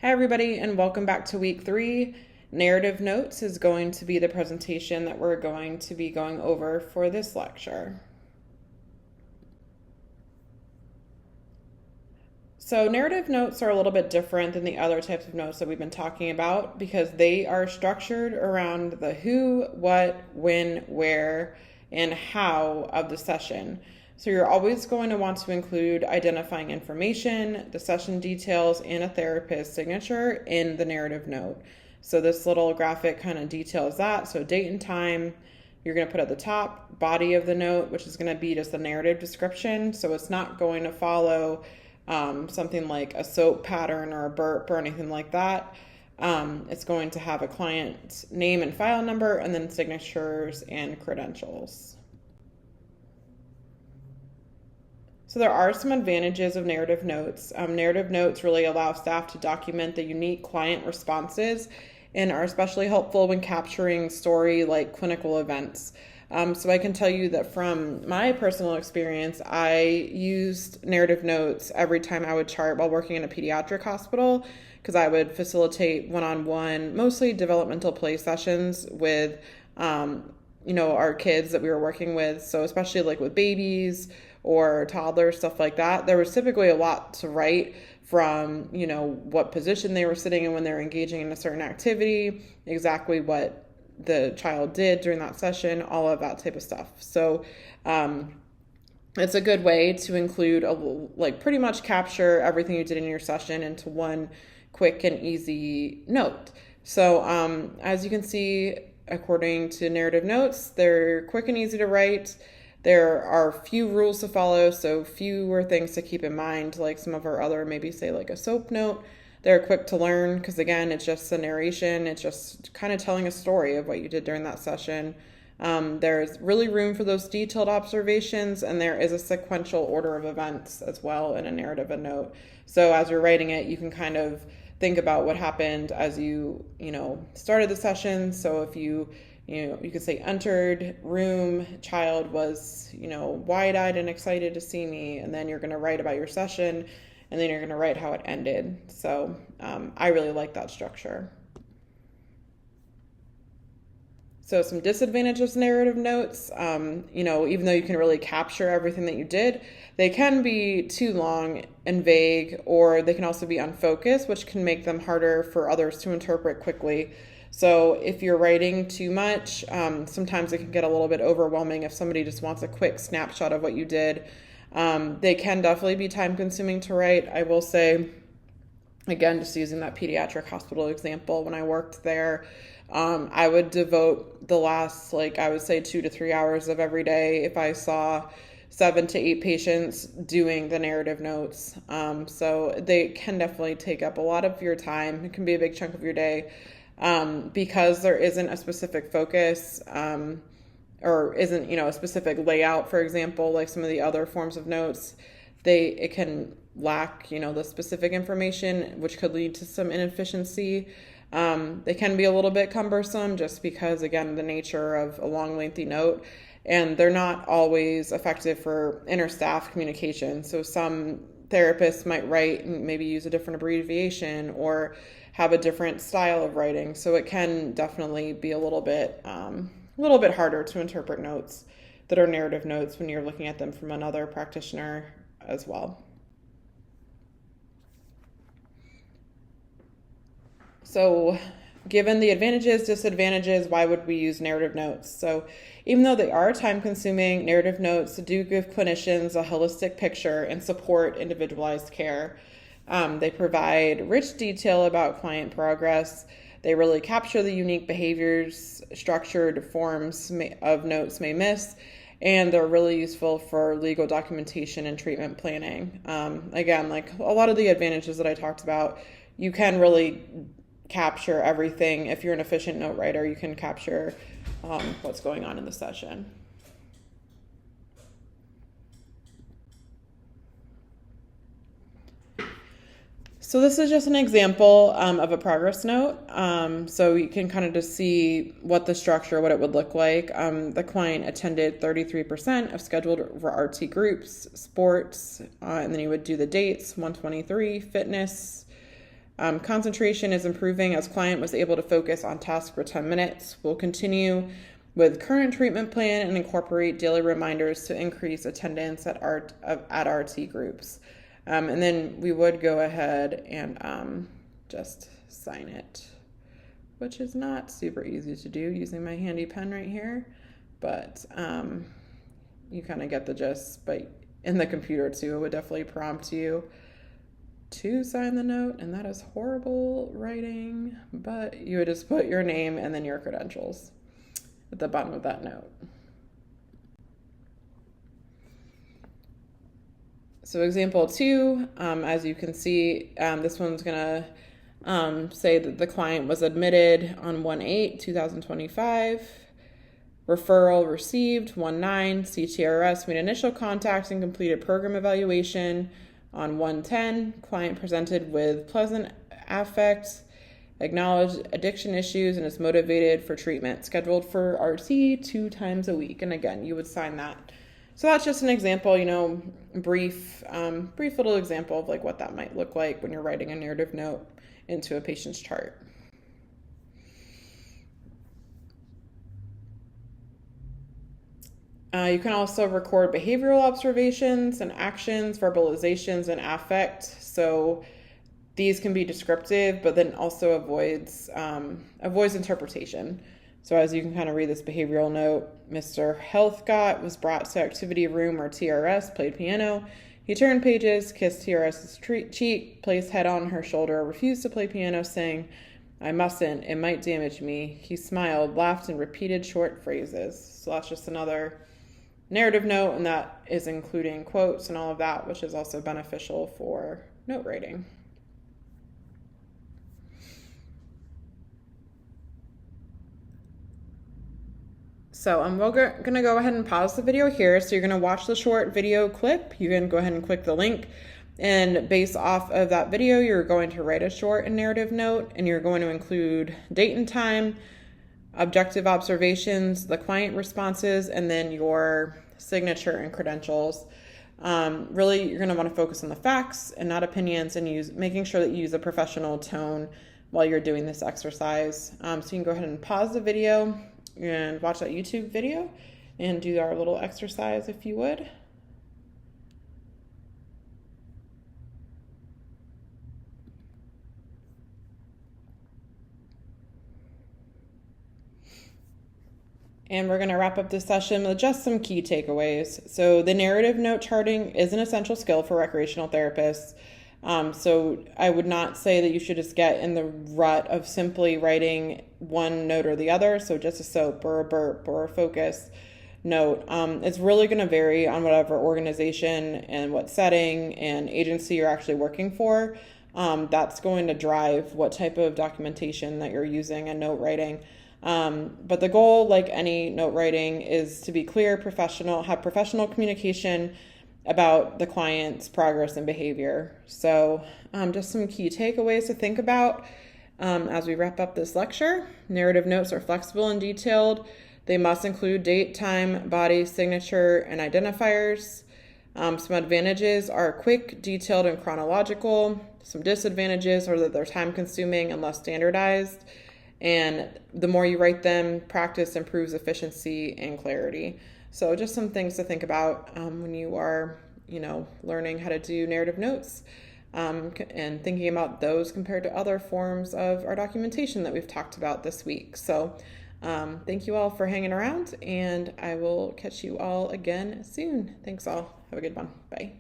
Hi, everybody, and welcome back to week 3. Narrative notes is going to be the presentation that we're going to be going over for this lecture. So narrative notes are a little bit different than the other types of notes that we've been talking about because they are structured around the who, what, when, where, and how of the session. So you're always going to want to include identifying information, the session details, and a therapist's signature in the narrative note. So this little graphic kind of details that. So date and time, you're going to put at the top, body of the note, which is going to be just the narrative description. So it's not going to follow something like a SOAP pattern or a burp or anything like that. It's going to have a client's name and file number and then signatures and credentials. So there are some advantages of narrative notes. Narrative notes really allow staff to document the unique client responses and are especially helpful when capturing story like clinical events. So I can tell you that from my personal experience, I used narrative notes every time I would chart while working in a pediatric hospital because I would facilitate one-on-one, mostly developmental play sessions with, our kids that we were working with. So especially like with babies or toddlers, stuff like that, there was typically a lot to write from, what position they were sitting in when they were engaging in a certain activity, exactly what the child did during that session, all of that type of stuff. So it's a good way to include, pretty much capture everything you did in your session into one quick and easy note. So as you can see, according to narrative notes, they're quick and easy to write. There are few rules to follow, so fewer things to keep in mind, like some of our other, maybe say like a SOAP note. They're quick to learn because, again, it's just a narration. It's just kind of telling a story of what you did during that session. There's really room for those detailed observations, and there is a sequential order of events as well in a narrative and note. So as you're writing it, you can kind of think about what happened as you started the session. So if you could say entered room, child was, wide-eyed and excited to see me, and then you're going to write about your session, and then you're going to write how it ended. So I really like that structure. So some disadvantages narrative notes, even though you can really capture everything that you did, they can be too long and vague, or they can also be unfocused, which can make them harder for others to interpret quickly. So if you're writing too much, sometimes it can get a little bit overwhelming if somebody just wants a quick snapshot of what you did. They can definitely be time consuming to write. I will say, again, just using that pediatric hospital example, when I worked there, I would devote the last, 2 to 3 hours of every day if I saw 7 to 8 patients doing the narrative notes. So they can definitely take up a lot of your time. It can be a big chunk of your day. Because there isn't a specific focus, or isn't, a specific layout, for example, like some of the other forms of notes, it can lack, the specific information, which could lead to some inefficiency. They can be a little bit cumbersome just because, again, the nature of a long, lengthy note, and they're not always effective for interstaff communication. So some therapists might write and maybe use a different abbreviation or have a different style of writing. So it can definitely be a little bit harder to interpret notes that are narrative notes when you're looking at them from another practitioner as well. So given the advantages, disadvantages, why would we use narrative notes? So even though they are time consuming, narrative notes do give clinicians a holistic picture and support individualized care. They provide rich detail about client progress. They really capture the unique behaviors structured forms of notes may miss, and they're really useful for legal documentation and treatment planning. Again, like a lot of the advantages that I talked about, you can really capture everything. If you're an efficient note writer, you can capture what's going on in the session. So this is just an example of a progress note. So you can kind of just see what the structure, what it would look like. The client attended 33% of scheduled RT groups, sports, and then you would do the dates, 123, fitness, Concentration is improving as client was able to focus on task for 10 minutes. We'll continue with current treatment plan and incorporate daily reminders to increase attendance at RT groups. And then we would go ahead and just sign it, which is not super easy to do using my handy pen right here, but you kind of get the gist. But in the computer too, it would definitely prompt you to sign the note, and that is horrible writing, but you would just put your name and then your credentials at the bottom of that note. So example 2, as you can see, this one's gonna say that the client was admitted on 1/8/2025, referral received 1/9, CTRS made initial contact and completed program evaluation on 1/10, client presented with pleasant affect, acknowledged addiction issues, and is motivated for treatment, scheduled for RT 2 times a week. And again, you would sign that. So that's just an example, brief little example of like what that might look like when you're writing a narrative note into a patient's chart. You can also record behavioral observations and actions, verbalizations, and affect. So these can be descriptive, but then also avoids interpretation. So as you can kind of read this behavioral note, Mr. Heathcott was brought to activity room or TRS, played piano. He turned pages, kissed TRS's cheek, placed head on her shoulder, refused to play piano, saying, "I mustn't, it might damage me." He smiled, laughed, and repeated short phrases. So that's just another narrative note, and that is including quotes and all of that, which is also beneficial for note writing. So I'm going to go ahead and pause the video here. So you're going to watch the short video clip. You can go ahead and click the link. And based off of that video, you're going to write a short and narrative note. And you're going to include date and time, objective observations, the client responses, and then your signature and credentials. Really, you're going to want to focus on the facts and not opinions, and making sure that you use a professional tone while you're doing this exercise. So you can go ahead and pause the video and watch that YouTube video and do our little exercise if you would. And we're going to wrap up this session with just some key takeaways. So the narrative note charting is an essential skill for recreational therapists. So I would not say that you should just get in the rut of simply writing one note or the other. So just a SOAP or a burp or a focus note. It's really going to vary on whatever organization and what setting and agency you're actually working for. That's going to drive what type of documentation that you're using and note writing. But the goal, like any note writing, is to be clear, professional, have professional communication about the client's progress and behavior. So just some key takeaways to think about as we wrap up this lecture. Narrative notes are flexible and detailed. They must include date, time, body, signature, and identifiers. Some advantages are quick, detailed, and chronological. Some disadvantages are that they're time-consuming and less standardized. And the more you write them, practice improves efficiency and clarity. So just some things to think about when you are, learning how to do narrative notes and thinking about those compared to other forms of our documentation that we've talked about this week. So thank you all for hanging around, and I will catch you all again soon. Thanks all. Have a good one. Bye.